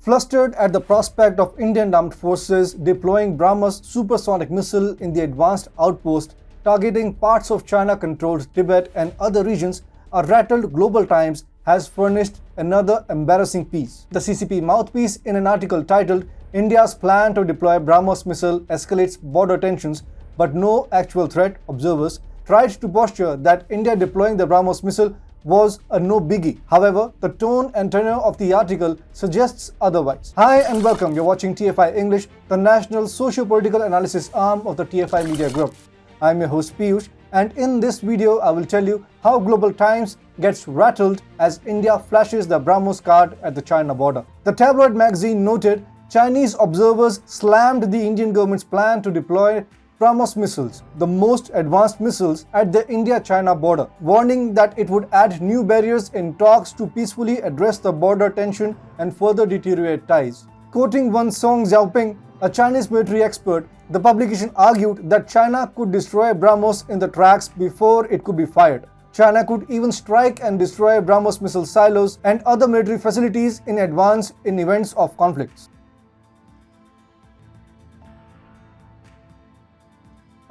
Flustered at the prospect of Indian armed forces deploying BrahMos supersonic missile in the advanced outpost targeting parts of China-controlled Tibet and other regions, a rattled Global Times has furnished another embarrassing piece. The CCP mouthpiece, in an article titled "India's plan to deploy BrahMos missile escalates border tensions, but no actual threat," observers tried to posture that India deploying the BrahMos missile was a no biggie. However, the tone and tenor of the article suggests otherwise. Hi and welcome. You're watching TFI English, the national socio-political analysis arm of the TFI Media Group. I'm your host Piyush, and in this video I will tell you how Global Times gets rattled as India flashes the BrahMos card at the China border. The tabloid magazine noted Chinese observers slammed the Indian government's plan to deploy BrahMos missiles, the most advanced missiles, at the India-China border, warning that it would add new barriers in talks to peacefully address the border tension and further deteriorate ties. Quoting one Song Zhongping, a Chinese military expert, the publication argued that China could destroy BrahMos in the tracks before it could be fired. China could even strike and destroy BrahMos missile silos and other military facilities in advance in events of conflicts.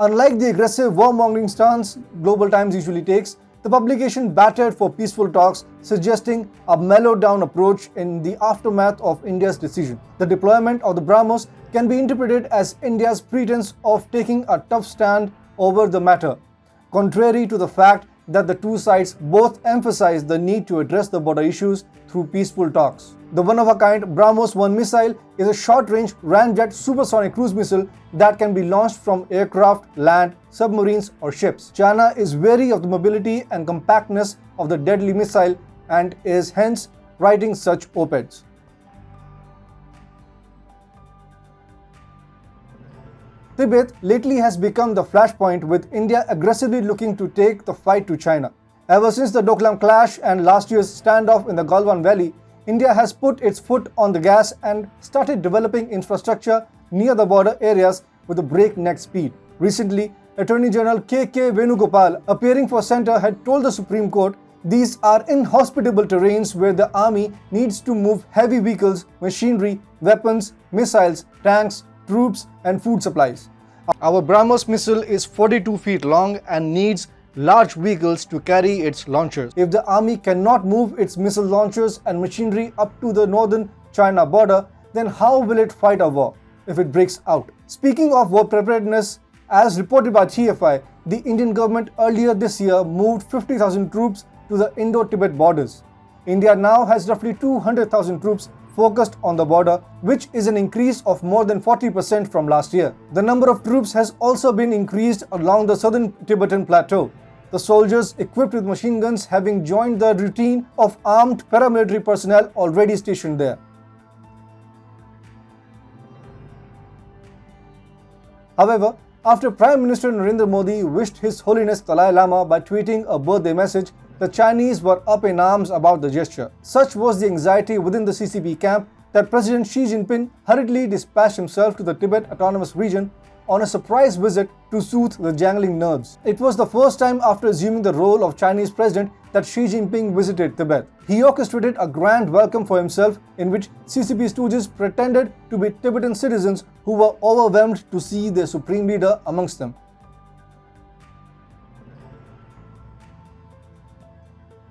Unlike the aggressive warmongering stance Global Times usually takes, the publication batted for peaceful talks, suggesting a mellowed-down approach in the aftermath of India's decision. The deployment of the BrahMos can be interpreted as India's pretense of taking a tough stand over the matter, contrary to the fact that the two sides both emphasize the need to address the border issues through peaceful talks. The one-of-a-kind BrahMos 1 missile is a short-range ramjet supersonic cruise missile that can be launched from aircraft, land, submarines or ships. China is wary of the mobility and compactness of the deadly missile and is hence writing such op-eds. Tibet lately has become the flashpoint, with India aggressively looking to take the fight to China. Ever since the Doklam clash and last year's standoff in the Galwan Valley, India has put its foot on the gas and started developing infrastructure near the border areas with a breakneck speed. Recently, Attorney General K.K. Venugopal, appearing for centre, had told the Supreme Court these are inhospitable terrains where the army needs to move heavy vehicles, machinery, weapons, missiles, tanks, troops and food supplies. Our BrahMos missile is 42 feet long and needs large vehicles to carry its launchers. If the army cannot move its missile launchers and machinery up to the northern China border, then how will it fight a war if it breaks out? Speaking of war preparedness, as reported by TFI, the Indian government earlier this year moved 50,000 troops to the Indo-Tibet borders. India now has roughly 200,000 troops focused on the border, which is an increase of more than 40% from last year. The number of troops has also been increased along the southern Tibetan plateau, the soldiers equipped with machine guns having joined the routine of armed paramilitary personnel already stationed there. However, after Prime Minister Narendra Modi wished His Holiness Dalai Lama by tweeting a birthday message, the Chinese were up in arms about the gesture. Such was the anxiety within the CCP camp that President Xi Jinping hurriedly dispatched himself to the Tibet Autonomous Region on a surprise visit to soothe the jangling nerves. It was the first time after assuming the role of Chinese president that Xi Jinping visited Tibet. He orchestrated a grand welcome for himself in which CCP stooges pretended to be Tibetan citizens who were overwhelmed to see their supreme leader amongst them.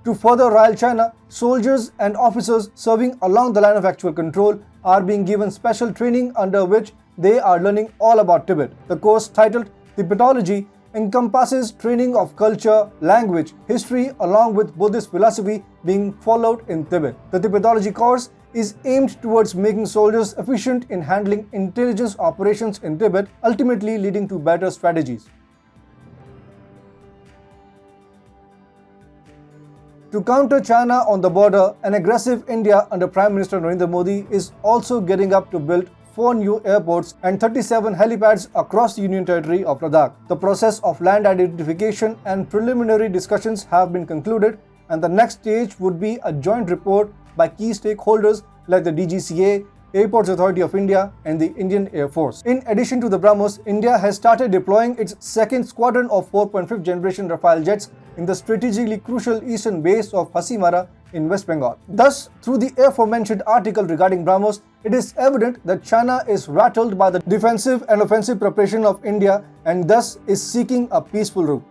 To further rile China, soldiers and officers serving along the line of actual control are being given special training under which they are learning all about Tibet. The course, titled Tibetology, encompasses training of culture, language, history along with Buddhist philosophy being followed in Tibet. The Tibetology course is aimed towards making soldiers efficient in handling intelligence operations in Tibet, ultimately leading to better strategies. To counter China on the border, an aggressive India under Prime Minister Narendra Modi is also getting up to build 4 new airports and 37 helipads across the Union Territory of Ladakh. The process of land identification and preliminary discussions have been concluded, and the next stage would be a joint report by key stakeholders like the DGCA, Airports Authority of India and the Indian Air Force. In addition to the BrahMos, India has started deploying its second squadron of 4.5th generation Rafale jets in the strategically crucial eastern base of Hasimara in West Bengal. Thus, through the aforementioned article regarding BrahMos, it is evident that China is rattled by the defensive and offensive preparation of India and thus is seeking a peaceful route.